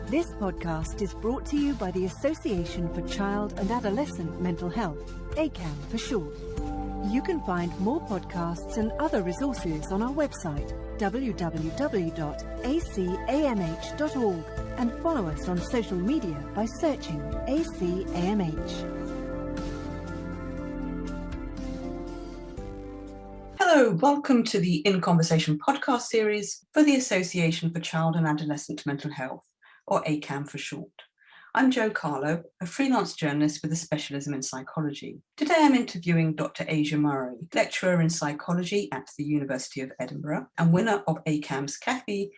This podcast is brought to you by the Association for Child and Adolescent Mental Health, ACAMH for short. You can find more podcasts and other resources on our website, www.acamh.org, and follow us on social media by searching ACAMH. Hello, welcome to the In Conversation podcast series for the Association for Child and Adolescent Mental Health, or ACAMH for short. I'm Jo Carlo, a freelance journalist with a specialism in psychology. Today I'm interviewing Dr. Asia Murray, lecturer in psychology at the University of Edinburgh and winner of ACAMH's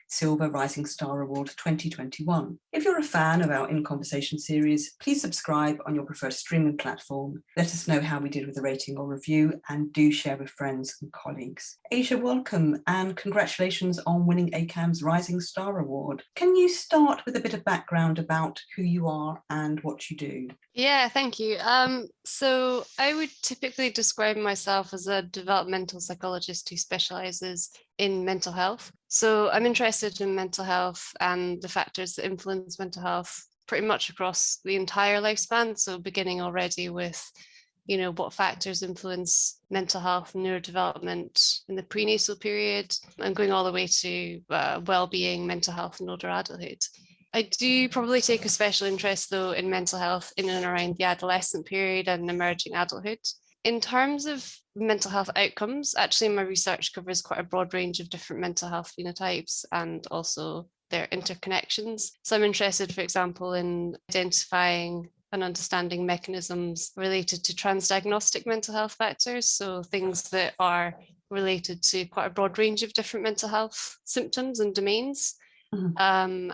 Sylva Rising Star Award 2021. If you're a fan of our In Conversation series, please subscribe on your preferred streaming platform. Let us know how we did with a rating or review, and do share with friends and colleagues. Asia, welcome and congratulations on winning ACAMH's Rising Star Award. Can you start with a bit of background about who you are and what you do? Yeah, thank you. So I would typically describe myself as a developmental psychologist who specializes in mental health. So I'm interested in mental health and the factors that influence mental health pretty much across the entire lifespan. So beginning already with, what factors influence mental health and neurodevelopment in the prenatal period, and going all the way to well-being, mental health and older adulthood. I do probably take a special interest, though, in mental health in and around the adolescent period and emerging adulthood. In terms of mental health outcomes, actually, my research covers quite a broad range of different mental health phenotypes and also their interconnections. So I'm interested, for example, in identifying and understanding mechanisms related to transdiagnostic mental health factors, so things that are related to quite a broad range of different mental health symptoms and domains. And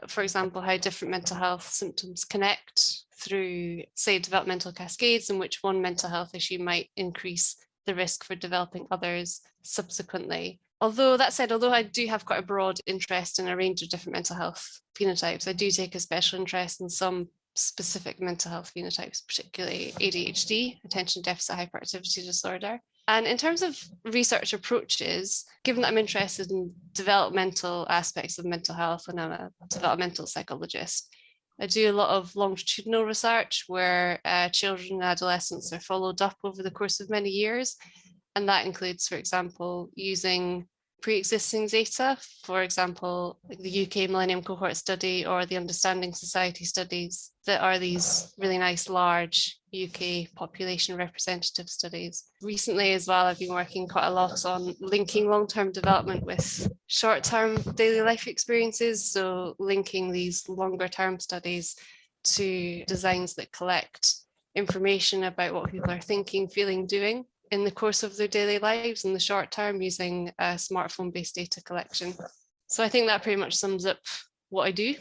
for example, how different mental health symptoms connect through, say, developmental cascades, in which one mental health issue might increase the risk for developing others subsequently. Although that said, although I do have quite a broad interest in a range of different mental health phenotypes, I do take a special interest in some specific mental health phenotypes, particularly ADHD, attention deficit hyperactivity disorder. And in terms of research approaches, given that I'm interested in developmental aspects of mental health and I'm a developmental psychologist, I do a lot of longitudinal research where children and adolescents are followed up over the course of many years. And that includes, for example, using pre-existing data, for example, like the UK Millennium Cohort Study or the Understanding Society studies that are these really nice, large UK population representative studies. Recently as well, I've been working quite a lot on linking long-term development with short-term daily life experiences. So linking these longer-term studies to designs that collect information about what people are thinking, feeling, doing in the course of their daily lives in the short term using a smartphone-based data collection. So I think that pretty much sums up what I do.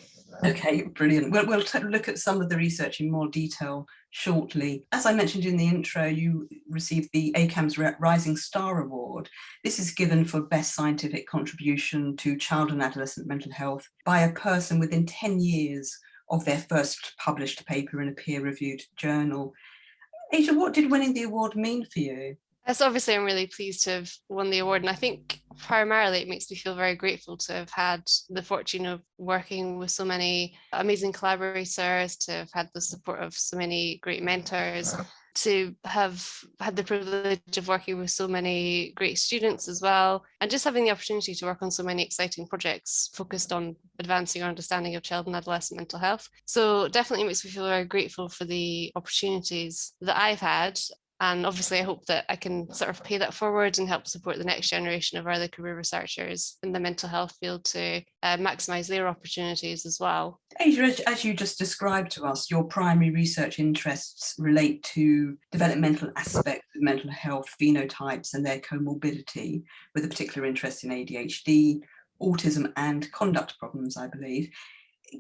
Okay, brilliant. We'll look at some of the research in more detail shortly. As I mentioned in the intro, you received the ACAMH's Rising Star Award. This is given for best scientific contribution to child and adolescent mental health by a person within 10 years of their first published paper in a peer-reviewed journal. Asia, what did winning the award mean for you? So obviously, I'm really pleased to have won the award, and I think primarily it makes me feel very grateful to have had the fortune of working with so many amazing collaborators, to have had the support of so many great mentors, to have had the privilege of working with so many great students as well, and just having the opportunity to work on so many exciting projects focused on advancing our understanding of child and adolescent mental health. So definitely makes me feel very grateful for the opportunities that I've had. And obviously, I hope that I can sort of pay that forward and help support the next generation of early career researchers in the mental health field to maximise their opportunities as well. Asia, as you just described to us, your primary research interests relate to developmental aspects of mental health phenotypes and their comorbidity, with a particular interest in ADHD, autism and conduct problems, I believe.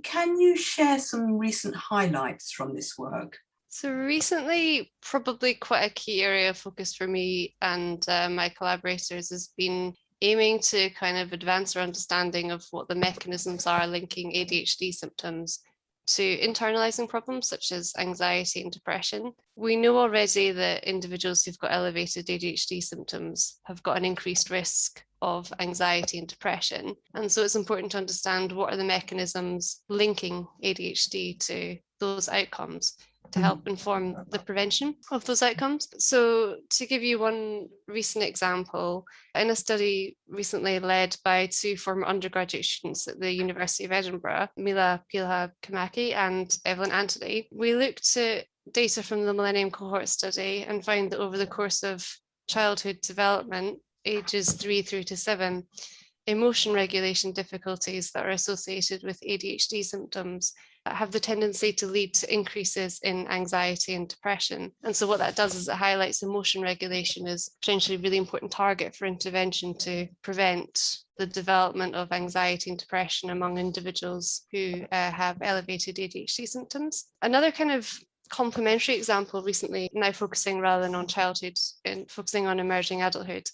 Can you share some recent highlights from this work? So recently, probably quite a key area of focus for me and my collaborators has been aiming to kind of advance our understanding of what the mechanisms are linking ADHD symptoms to internalizing problems such as anxiety and depression. We know already that individuals who've got elevated ADHD symptoms have got an increased risk of anxiety and depression. And so it's important to understand what are the mechanisms linking ADHD to those outcomes to help inform the prevention of those outcomes. So to give you one recent example, in a study recently led by two former undergraduate students at the University of Edinburgh, Mila Pilha-Kamaki and Evelyn Anthony, we looked at data from the Millennium Cohort study and found that over the course of childhood development, ages 3 through to 7, emotion regulation difficulties that are associated with ADHD symptoms have the tendency to lead to increases in anxiety and depression. And so what that does is it highlights emotion regulation as potentially a really important target for intervention to prevent the development of anxiety and depression among individuals who have elevated ADHD symptoms. Another kind of complementary example recently, now focusing rather than on childhood and focusing on emerging adulthood,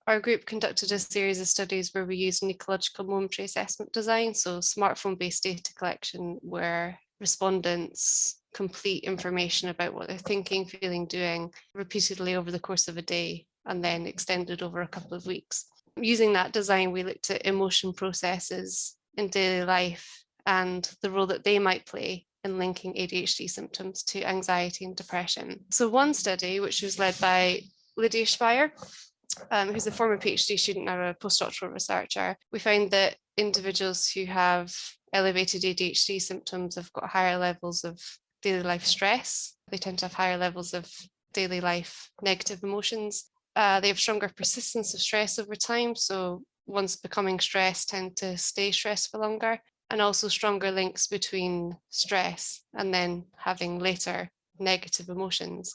our group conducted a series of studies where we used an ecological momentary assessment design, so smartphone-based data collection where respondents complete information about what they're thinking, feeling, doing repeatedly over the course of a day and then extended over a couple of weeks. Using that design, we looked at emotion processes in daily life and the role that they might play in linking ADHD symptoms to anxiety and depression. So one study, which was led by Lydia Speyer, who's a former PhD student, now a postdoctoral researcher, we found that individuals who have elevated ADHD symptoms have got higher levels of daily life stress. They tend to have higher levels of daily life negative emotions. They have stronger persistence of stress over time. So once becoming stressed, tend to stay stressed for longer, and also stronger links between stress and then having later negative emotions.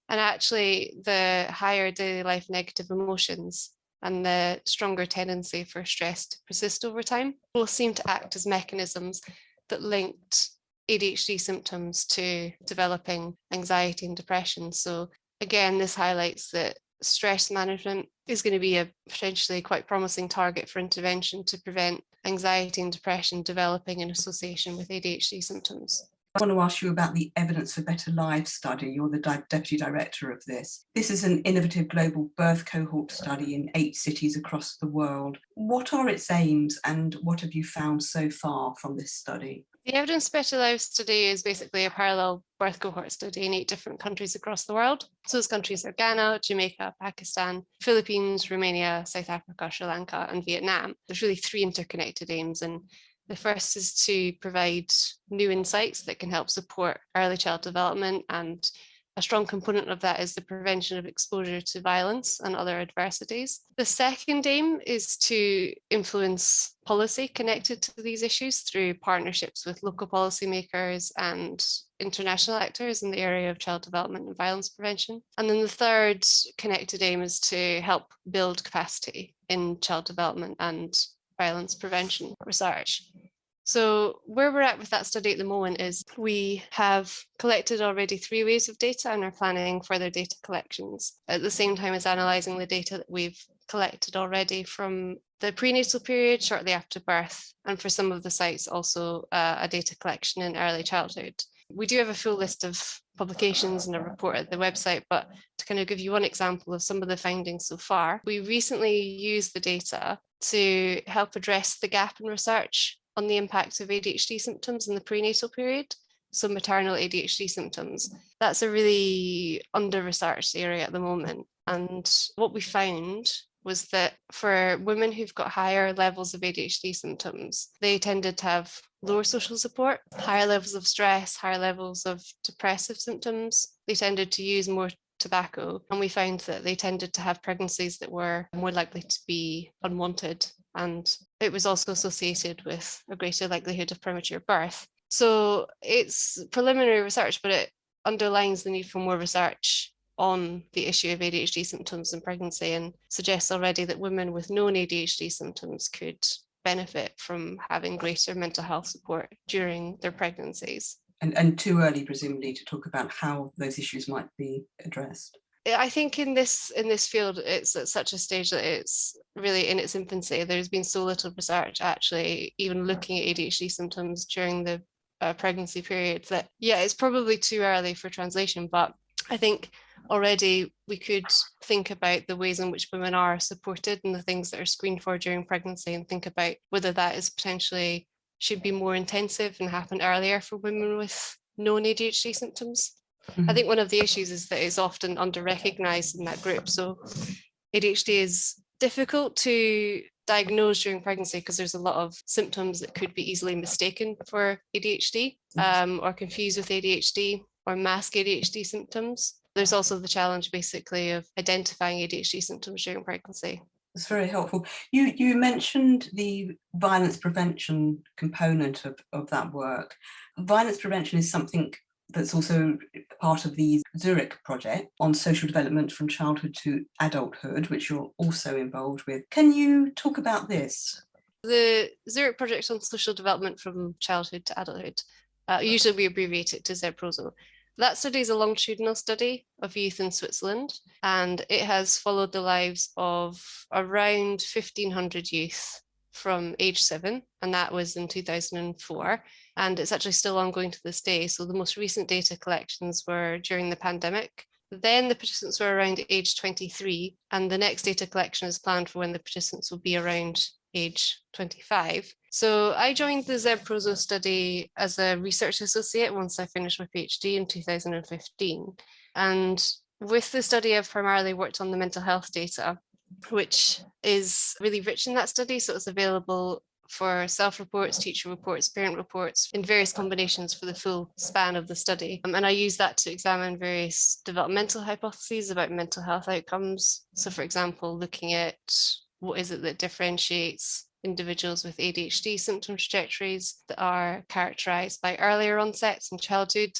And actually, the higher daily life negative emotions and the stronger tendency for stress to persist over time both seem to act as mechanisms that linked ADHD symptoms to developing anxiety and depression. So again, this highlights that stress management is going to be a potentially quite promising target for intervention to prevent anxiety and depression developing in association with ADHD symptoms. I want to ask you about the Evidence for Better Lives study. You're the deputy director of this. This is an innovative global birth cohort study in 8 cities across the world. What are its aims and what have you found so far from this study? The Evidence for Better Lives study is basically a parallel birth cohort study in 8 different countries across the world. So those countries are Ghana, Jamaica, Pakistan, Philippines, Romania, South Africa, Sri Lanka, and Vietnam. There's really 3 interconnected aims, and the first is to provide new insights that can help support early child development, and a strong component of that is the prevention of exposure to violence and other adversities. The second aim is to influence policy connected to these issues through partnerships with local policymakers and international actors in the area of child development and violence prevention. And then the third connected aim is to help build capacity in child development and violence prevention research. So where we're at with that study at the moment is we have collected already 3 waves of data and are planning further data collections at the same time as analysing the data that we've collected already from the prenatal period shortly after birth, and for some of the sites also a data collection in early childhood. We do have a full list of publications and a report at the website, but to kind of give you one example of some of the findings so far, we recently used the data to help address the gap in research on the impact of ADHD symptoms in the prenatal period, so maternal ADHD symptoms. That's a really under-researched area at the moment. And what we found was that for women who've got higher levels of ADHD symptoms, they tended to have lower social support, higher levels of stress, higher levels of depressive symptoms. They tended to use more tobacco, and we found that they tended to have pregnancies that were more likely to be unwanted, and it was also associated with a greater likelihood of premature birth. So it's preliminary research, but it underlines the need for more research on the issue of ADHD symptoms in pregnancy, and suggests already that women with known ADHD symptoms could benefit from having greater mental health support during their pregnancies. And too early, presumably, to talk about how those issues might be addressed. I think in this field, it's at such a stage that it's really in its infancy. There's been so little research actually even looking at ADHD symptoms during the pregnancy period that, yeah, it's probably too early for translation. But I think already we could think about the ways in which women are supported and the things that are screened for during pregnancy, and think about whether that is potentially should be more intensive and happen earlier for women with known ADHD symptoms. I think one of the issues is that it's often under-recognized in that group. So ADHD is difficult to diagnose during pregnancy because there's a lot of symptoms that could be easily mistaken for ADHD or confused with ADHD or mask ADHD symptoms. There's also the challenge basically of identifying ADHD symptoms during pregnancy. It's very helpful. You mentioned the violence prevention component of that work. Violence prevention is something that's also part of the Zurich project on social development from childhood to adulthood, which you're also involved with. Can you talk about this? The Zurich project on social development from childhood to adulthood, usually we abbreviate it to ZEPROSO. That study is a longitudinal study of youth in Switzerland, and it has followed the lives of around 1,500 youth from age 7, and that was in 2004. And it's actually still ongoing to this day. So the most recent data collections were during the pandemic. Then the participants were around age 23, and the next data collection is planned for when the participants will be around age 25. So I joined the ZEPROSO study as a research associate once I finished my PhD in 2015. And with the study, I've primarily worked on the mental health data, which is really rich in that study. So it's available for self-reports, teacher reports, parent reports in various combinations for the full span of the study. And I use that to examine various developmental hypotheses about mental health outcomes. So for example, looking at what is it that differentiates individuals with ADHD symptom trajectories that are characterized by earlier onsets in childhood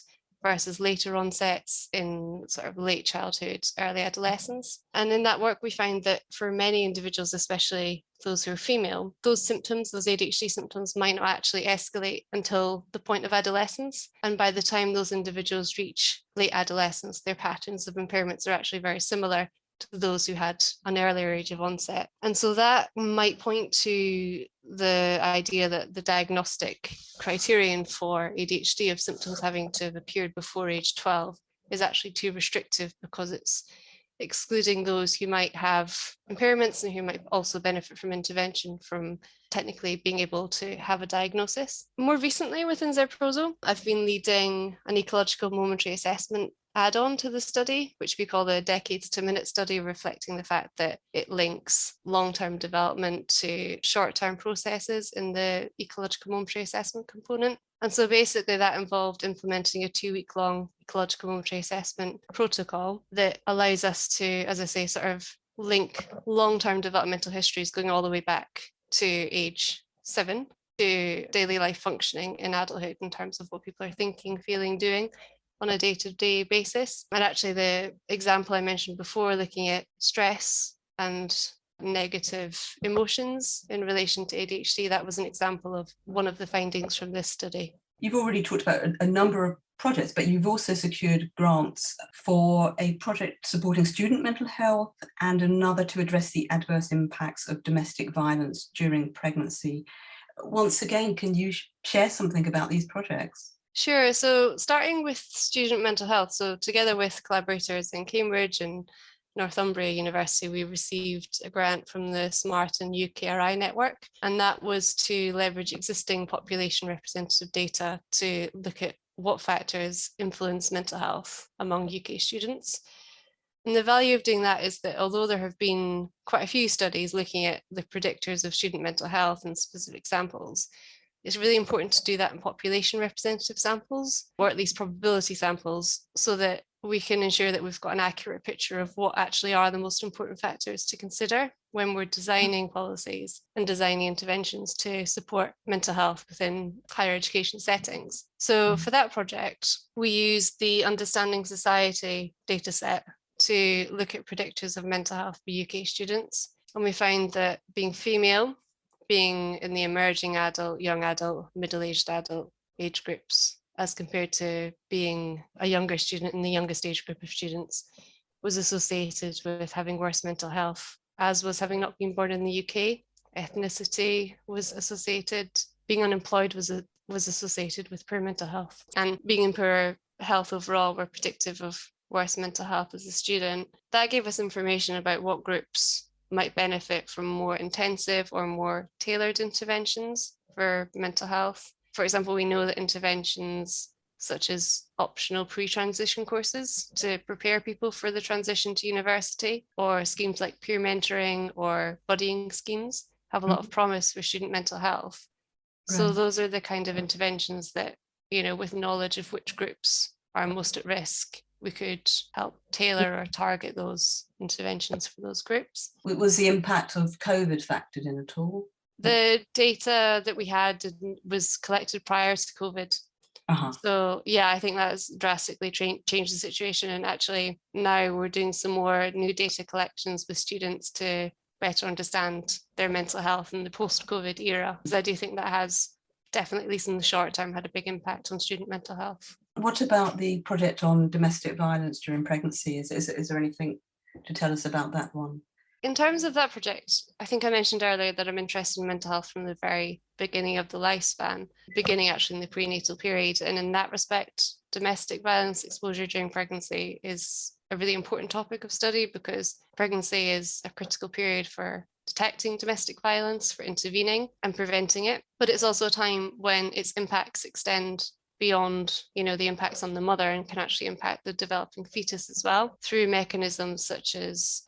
versus later onsets in sort of late childhood, early adolescence. And in that work, we find that for many individuals, especially those who are female, those symptoms, those ADHD symptoms might not actually escalate until the point of adolescence. And by the time those individuals reach late adolescence, their patterns of impairments are actually very similar to those who had an earlier age of onset. And so that might point to the idea that the diagnostic criterion for ADHD of symptoms having to have appeared before age 12 is actually too restrictive, because it's excluding those who might have impairments and who might also benefit from intervention from technically being able to have a diagnosis. More recently within ZEPROSO, I've been leading an ecological momentary assessment add-on to the study, which we call the Decades to Minute study, reflecting the fact that it links long-term development to short-term processes in the ecological momentary assessment component. And so basically that involved implementing a 2-week-long ecological momentary assessment protocol that allows us to, as I say, sort of link long-term developmental histories going all the way back to age 7 to daily life functioning in adulthood in terms of what people are thinking, feeling, doing on a day-to-day basis. And actually the example I mentioned before, looking at stress and negative emotions in relation to ADHD, that was an example of one of the findings from this study. You've already talked about a number of projects, but you've also secured grants for a project supporting student mental health and another to address the adverse impacts of domestic violence during pregnancy. Once again, can you share something about these projects? Sure. So starting with student mental health, so together with collaborators in Cambridge and Northumbria University, we received a grant from the SMART and UKRI network, and that was to leverage existing population representative data to look at what factors influence mental health among UK students. And the value of doing that is that although there have been quite a few studies looking at the predictors of student mental health in specific samples, it's really important to do that in population representative samples, or at least probability samples, so that we can ensure that we've got an accurate picture of what actually are the most important factors to consider when we're designing policies and designing interventions to support mental health within higher education settings. So for that project, we used the Understanding Society dataset to look at predictors of mental health for UK students. And we found that being female, being in the emerging adult, young adult, middle-aged adult age groups, as compared to being a younger student in the youngest age group of students, was associated with having worse mental health, as was having not been born in the UK. Ethnicity was associated, being unemployed was associated with poor mental health, and being in poor health overall were predictive of worse mental health as a student, that gave us information about what groups might benefit from more intensive or more tailored interventions for mental health. For example, we know that interventions such as optional pre-transition courses to prepare people for the transition to university, or schemes like peer mentoring or buddying schemes, have a lot of promise for student mental health. So those are the kind of interventions that, with knowledge of which groups are most at risk, we could help tailor or target those interventions for those groups. Was the impact of COVID factored in at all? The data that we had was collected prior to COVID. So yeah, I think that has drastically changed the situation. And actually now we're doing some more new data collections with students to better understand their mental health in the post-COVID era, because I do think that has definitely, at least in the short term, had a big impact on student mental health. What about the project on domestic violence during pregnancy? Is there anything to tell us about that one? In terms of that project, I think I mentioned earlier that I'm interested in mental health from the very beginning of the lifespan, beginning actually in the prenatal period. And in that respect, domestic violence exposure during pregnancy is a really important topic of study, because pregnancy is a critical period for detecting domestic violence, for intervening and preventing it. But it's also a time when its impacts extend beyond, the impacts on the mother, and can actually impact the developing fetus as well, through mechanisms such as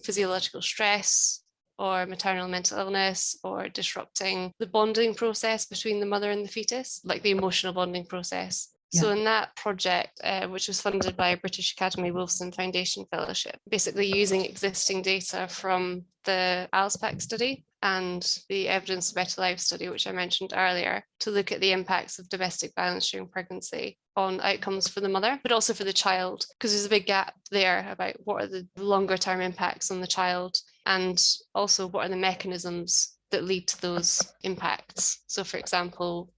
physiological stress or maternal mental illness, or disrupting the bonding process between the mother and the fetus, like the emotional bonding process. Yeah. So in that project, which was funded by a British Academy Wolfson Foundation Fellowship, basically using existing data from the ALSPAC study and the Evidence of Better Life study, which I mentioned earlier, to look at the impacts of domestic violence during pregnancy on outcomes for the mother, but also for the child, because there's a big gap there about what are the longer term impacts on the child, and also what are the mechanisms that lead to those impacts. So for example,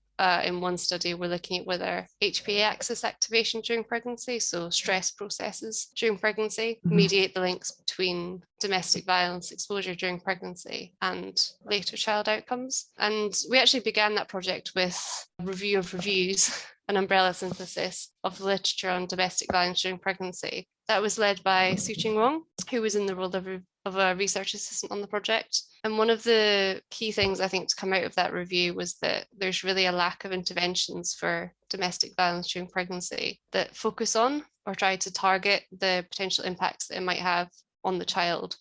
in one study, we're looking at whether HPA axis activation during pregnancy, so stress processes during pregnancy, mediate the links between domestic violence exposure during pregnancy and later child outcomes. And we actually began that project with a review of reviews, an umbrella synthesis of literature on domestic violence during pregnancy. That was led by Su-Ching Wong, who was in the role of a research assistant on the project. And one of the key things I think to come out of that review was that there's really a lack of interventions for domestic violence during pregnancy that focus on or try to target the potential impacts that it might have on the child.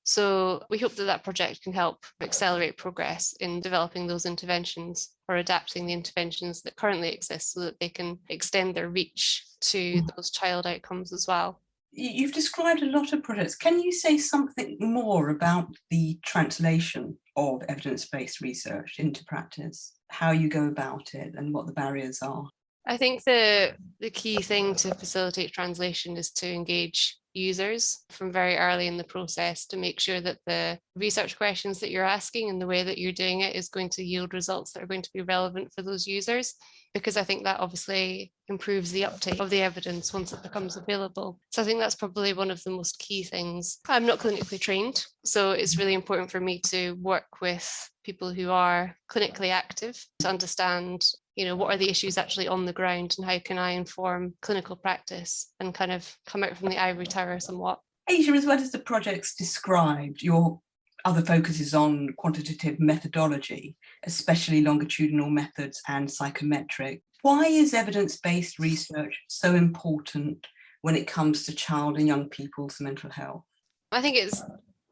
So we hope that that project can help accelerate progress in developing those interventions, or adapting the interventions that currently exist so that they can extend their reach to those child outcomes as well. You've described a lot of projects. Can you say something more about the translation of evidence-based research into practice, how you go about it and what the barriers are? I think the key thing to facilitate translation is to engage users from very early in the process, to make sure that the research questions that you're asking and the way that you're doing it is going to yield results that are going to be relevant for those users, because I think that obviously improves the uptake of the evidence once it becomes available. So I think that's probably one of the most key things. I'm not clinically trained, so it's really important for me to work with people who are clinically active to understand what are the issues actually on the ground, and how can I inform clinical practice and kind of come out from the ivory tower somewhat. Asia, as well as the projects described, your other focus is on quantitative methodology, especially longitudinal methods and psychometric. Why is evidence-based research so important when it comes to child and young people's mental health? I think it's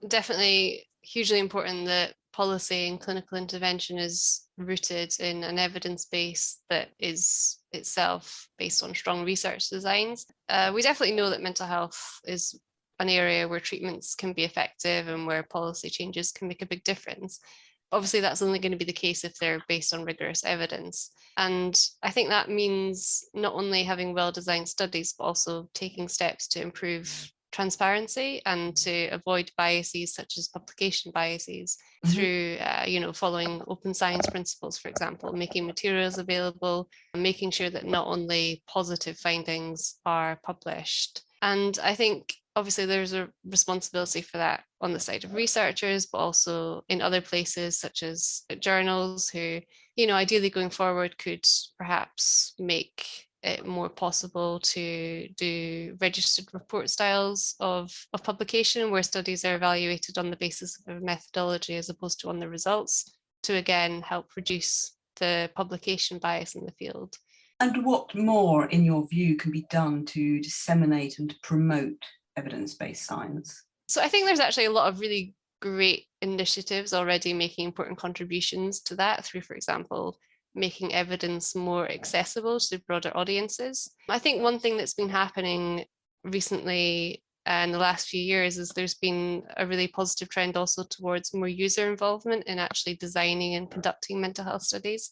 definitely hugely important that policy and clinical intervention is rooted in an evidence base that is itself based on strong research designs. We definitely know that mental health is an area where treatments can be effective and where policy changes can make a big difference. Obviously, that's only going to be the case if they're based on rigorous evidence. And I think that means not only having well-designed studies, but also taking steps to improve transparency and to avoid biases such as publication biases through, following open science principles, for example, making materials available, and making sure that not only positive findings are published. And I think obviously there's a responsibility for that on the side of researchers, but also in other places such as journals who, ideally going forward could perhaps make it more possible to do registered report styles of publication, where studies are evaluated on the basis of a methodology as opposed to on the results, to again help reduce the publication bias in the field. And what more, in your view, can be done to disseminate and promote evidence-based science? So I think there's actually a lot of really great initiatives already making important contributions to that through, for example, making evidence more accessible to broader audiences. I think one thing that's been happening recently in the last few years is there's been a really positive trend also towards more user involvement in actually designing and conducting mental health studies.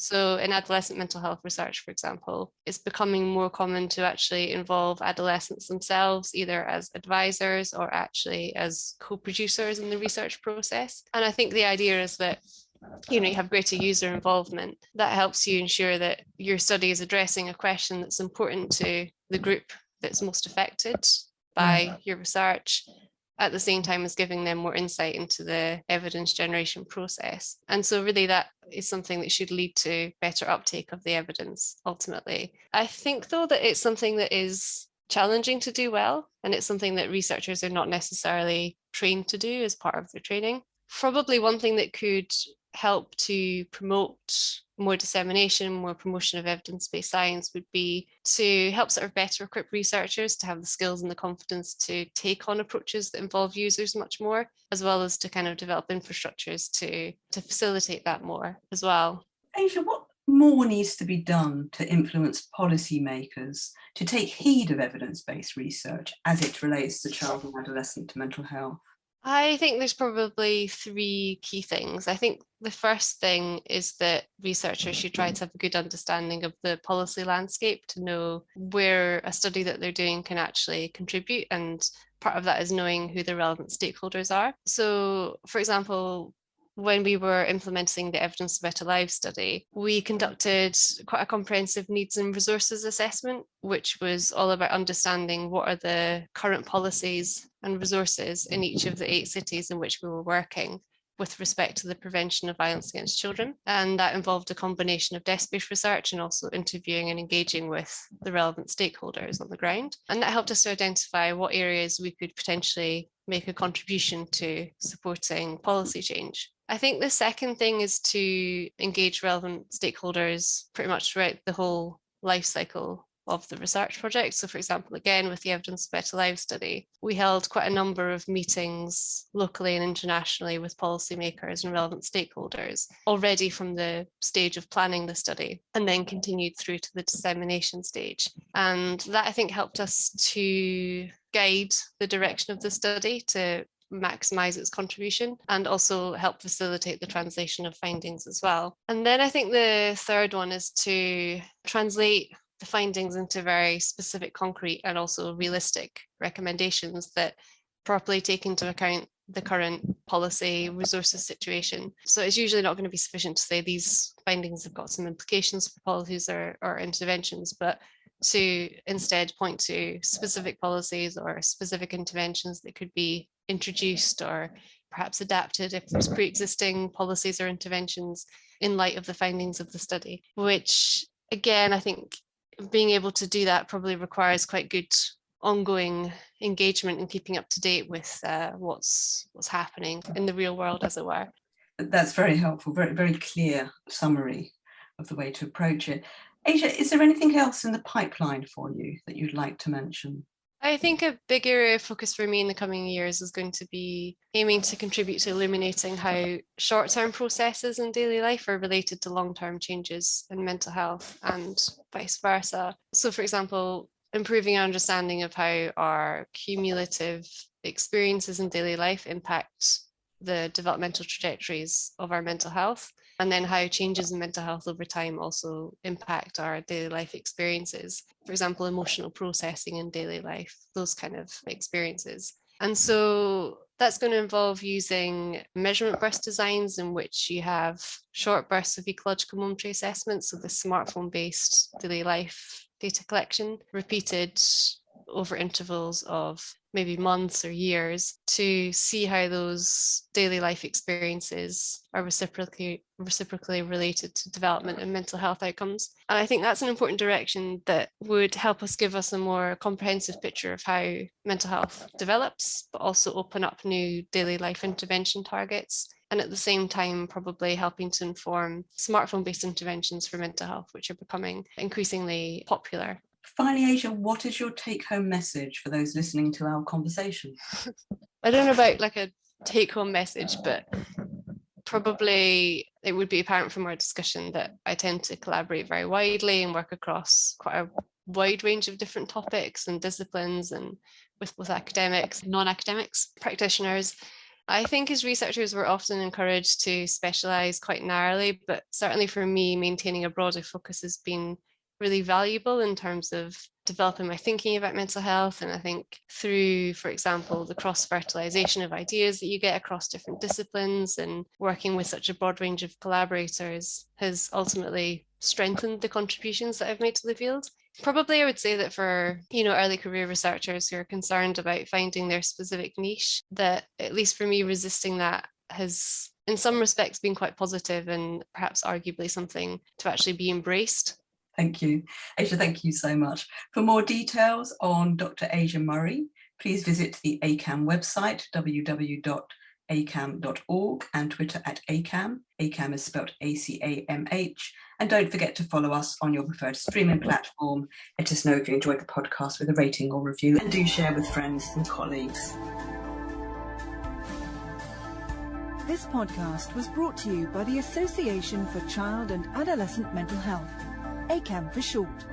So in adolescent mental health research, for example, it's becoming more common to actually involve adolescents themselves, either as advisors or actually as co-producers in the research process. And I think the idea is that you have greater user involvement. That helps you ensure that your study is addressing a question that's important to the group that's most affected by your research, at the same time as giving them more insight into the evidence generation process. And so really that is something that should lead to better uptake of the evidence ultimately. I think though that it's something that is challenging to do well, and it's something that researchers are not necessarily trained to do as part of their training. Probably one thing that could help to promote more dissemination, more promotion of evidence-based science would be to help sort of better equip researchers to have the skills and the confidence to take on approaches that involve users much more, as well as to kind of develop infrastructures to facilitate that more as well. Asia, what more needs to be done to influence policymakers to take heed of evidence-based research as it relates to child and adolescent mental health? I think there's probably three key things. I think the first thing is that researchers should try to have a good understanding of the policy landscape to know where a study that they're doing can actually contribute. And part of that is knowing who the relevant stakeholders are. So, for example, when we were implementing the Evidence of Better Lives study, we conducted quite a comprehensive needs and resources assessment, which was all about understanding what are the current policies and resources in each of the 8 cities in which we were working with respect to the prevention of violence against children. And that involved a combination of desk-based research and also interviewing and engaging with the relevant stakeholders on the ground. And that helped us to identify what areas we could potentially make a contribution to supporting policy change. I think the second thing is to engage relevant stakeholders pretty much throughout the whole life cycle of the research project. So for example, again, with the Evidence of Better Lives study, we held quite a number of meetings locally and internationally with policymakers and relevant stakeholders already from the stage of planning the study, and then continued through to the dissemination stage. And that, I think, helped us to guide the direction of the study to maximize its contribution and also help facilitate the translation of findings as well. And then I think the third one is to translate the findings into very specific, concrete, and also realistic recommendations that properly take into account the current policy resources situation. So it's usually not going to be sufficient to say these findings have got some implications for policies or interventions, but to instead point to specific policies or specific interventions that could be introduced or perhaps adapted if there's pre-existing policies or interventions in light of the findings of the study, which again, I think being able to do that probably requires quite good ongoing engagement and keeping up to date with what's happening in the real world, as it were. That's very helpful, very, very clear summary of the way to approach it. Asia, is there anything else in the pipeline for you that you'd like to mention? I think a big area of focus for me in the coming years is going to be aiming to contribute to illuminating how short-term processes in daily life are related to long-term changes in mental health and vice versa. So, for example, improving our understanding of how our cumulative experiences in daily life impact the developmental trajectories of our mental health, and then how changes in mental health over time also impact our daily life experiences. For example, emotional processing in daily life, those kind of experiences. And so that's going to involve using measurement burst designs in which you have short bursts of ecological momentary assessments, so the smartphone-based daily life data collection, repeated over intervals of maybe months or years to see how those daily life experiences are reciprocally related to development and mental health outcomes. And I think that's an important direction that would help us give us a more comprehensive picture of how mental health develops, but also open up new daily life intervention targets. And at the same time, probably helping to inform smartphone-based interventions for mental health, which are becoming increasingly popular. Finally, Asia, what is your take-home message for those listening to our conversation? I don't know about like a take-home message, but probably it would be apparent from our discussion that I tend to collaborate very widely and work across quite a wide range of different topics and disciplines, and with academics, non-academics, practitioners. I think as researchers, we're often encouraged to specialise quite narrowly, but certainly for me, maintaining a broader focus has been really valuable in terms of developing my thinking about mental health. And I think through, for example, the cross-fertilization of ideas that you get across different disciplines and working with such a broad range of collaborators has ultimately strengthened the contributions that I've made to the field. Probably I would say that for, early career researchers who are concerned about finding their specific niche, that at least for me, resisting that has in some respects been quite positive and perhaps arguably something to actually be embraced. Thank you. Asia, thank you so much. For more details on Dr. Asia Murray, please visit the ACAMH website, www.acamh.org, and Twitter @ACAMH. ACAMH is spelled ACAMH. And don't forget to follow us on your preferred streaming platform. Let us know if you enjoyed the podcast with a rating or review, and do share with friends and colleagues. This podcast was brought to you by the Association for Child and Adolescent Mental Health, ACAMH for short.